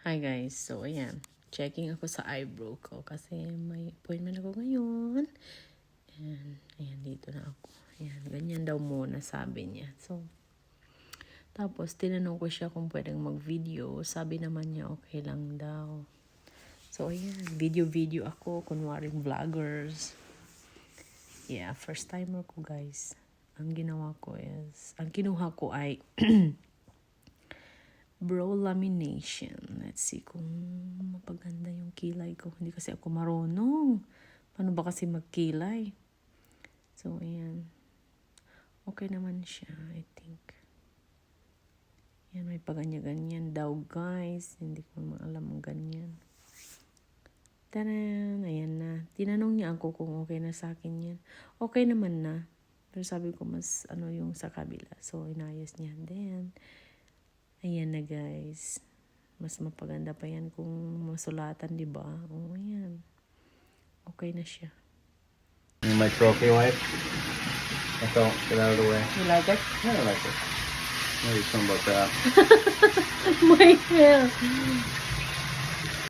Hi guys, so ayan, checking ako sa eyebrow ko kasi may appointment ako ngayon. And ayan, dito na ako. Ayan, ganyan daw muna sabi niya. So, tapos tinanong ko siya kung pwedeng mag-video. Sabi naman niya okay lang daw. So ayan, video ako, kunwaring vloggers. Yeah, first timer ko guys. Ang ginawa ko is, ang kinuha ko ay brow lamination. Let's see kung mapaganda yung kilay ko. Hindi kasi ako marunong. Paano ba kasi magkilay? So, ayan. Okay naman siya, I think. Yan, may paganya-ganyan daw, guys. Hindi ko naman alam ang ganyan. Taran! Ayan na. Tinanong niya ako kung okay na sa akin yan. Okay naman na. Pero sabi ko mas ano yung sa kabila. So, inayos niya. Then, ayan na guys. Mas mapaganda pa yan kung masulatan, di ba? Oh, ayan. Okay na siya. My trophy wife. Ito, get out of the way. You like it? I don't like it. Maybe something about that. My hair.